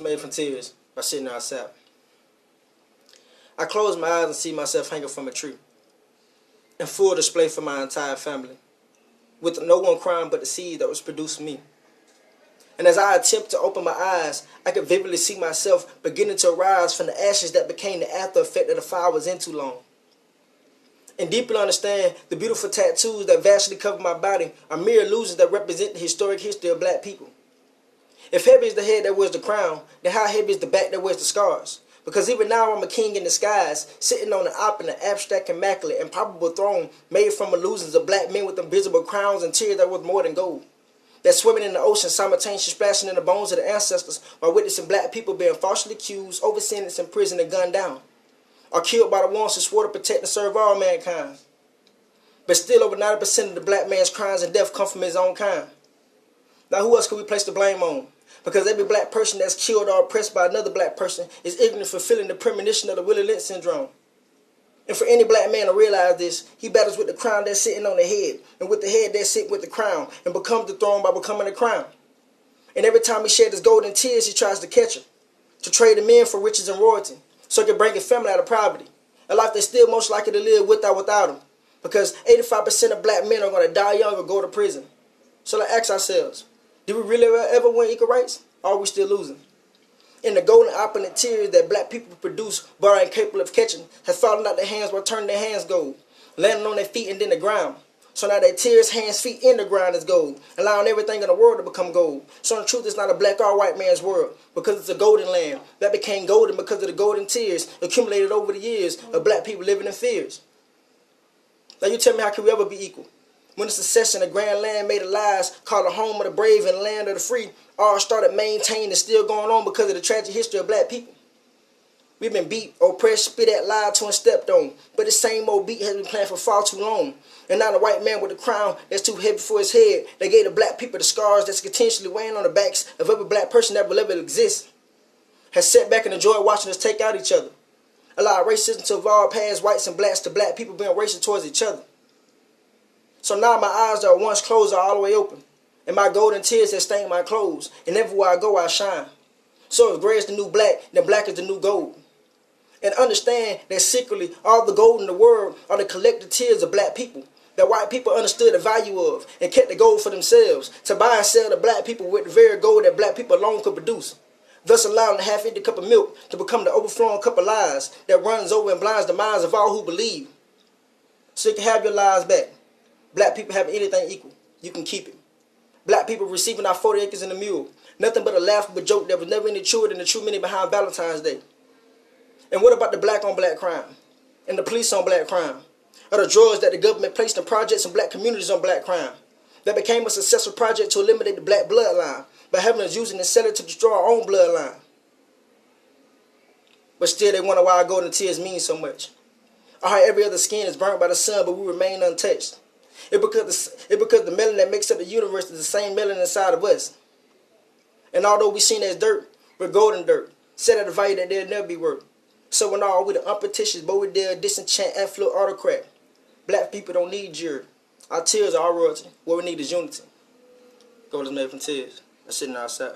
Made from tears by Sidney R. Sapp. I close my eyes and see myself hanging from a tree, in full display for my entire family, with no one crying but the seed that was produced from me. And as I attempt to open my eyes, I could vividly see myself beginning to arise from the ashes that became the after effect of the fire I was in too long. And deeply understand the beautiful tattoos that vastly cover my body are mere illusions that represent the historic history of black people. If heavy is the head that wears the crown, then how heavy is the back that wears the scars? Because even now I'm a king in disguise, sitting on an opulent, abstract, immaculate, improbable throne made from illusions of black men with invisible crowns and tears that were more than gold. That swimming in the ocean, simultaneously splashing in the bones of the ancestors while witnessing black people being falsely accused, over-sentenced, imprisoned, and gunned down, or killed by the ones who swore to protect and serve all mankind. But still over 90% of the black man's crimes and death come from his own kind. Now who else could we place the blame on? Because every black person that's killed or oppressed by another black person is ignorant, fulfilling the premonition of the Willie Lynch syndrome. And for any black man to realize this, he battles with the crown that's sitting on the head, and with the head that's sitting with the crown, and becomes the throne by becoming the crown. And every time he sheds his golden tears, he tries to catch her, to trade him in for riches and royalty, so he can bring his family out of poverty, a life they're still most likely to live with or without him. Because 85% of black men are going to die young or go to prison. So let's ask ourselves, did we really ever win equal rights, or are we still losing? And the golden opulent tears that black people produce but are incapable of catching have fallen out their hands while turning their hands gold, landing on their feet and then the ground. So now their tears, hands, feet in the ground is gold, allowing everything in the world to become gold. So in truth, it's not a black or white man's world, because it's a golden land that became golden because of the golden tears accumulated over the years of black people living in fears. Now you tell me, how can we ever be equal? When the secession, a grand land made of lies, called the home of the brave and the land of the free, all started maintained and still going on because of the tragic history of black people. We've been beat, oppressed, spit at, lied to, and stepped on. But the same old beat has been playing for far too long. And now the white man with the crown that's too heavy for his head, that gave the black people the scars that's continuously weighing on the backs of every black person that will ever exist, has sat back and enjoyed watching us take out each other. Allowed racism to evolve past whites and blacks to black people being racist towards each other. So now my eyes that were once closed are all the way open, and my golden tears have stained my clothes, and everywhere I go I shine. So if gray is the new black, then black is the new gold. And understand that secretly all the gold in the world are the collective tears of black people, that white people understood the value of and kept the gold for themselves, to buy and sell to black people with the very gold that black people alone could produce, thus allowing the half-empty cup of milk to become the overflowing cup of lies that runs over and blinds the minds of all who believe. So you can have your lives back. Black people have anything equal, you can keep it. Black people receiving our 40 acres and a mule, nothing but a laughable joke that was never any truer than the true meaning behind Valentine's Day. And what about the black on black crime, and the police on black crime, or the drugs that the government placed in projects in black communities on black crime, that became a successful project to eliminate the black bloodline by having us using and selling to destroy our own bloodline? But still they wonder why our golden tears mean so much, or how every other skin is burnt by the sun but we remain untouched. It's because the melanin that makes up the universe is the same melanin inside of us. And although we're seen as dirt, we're golden dirt, set at a value that they'll never be worth. So in all, we're the unpretentious, but we're the disenchant, affluent autocrat. Black people don't need jury. Our tears are our royalty. What we need is unity. Gold is made from tears. That's sitting outside.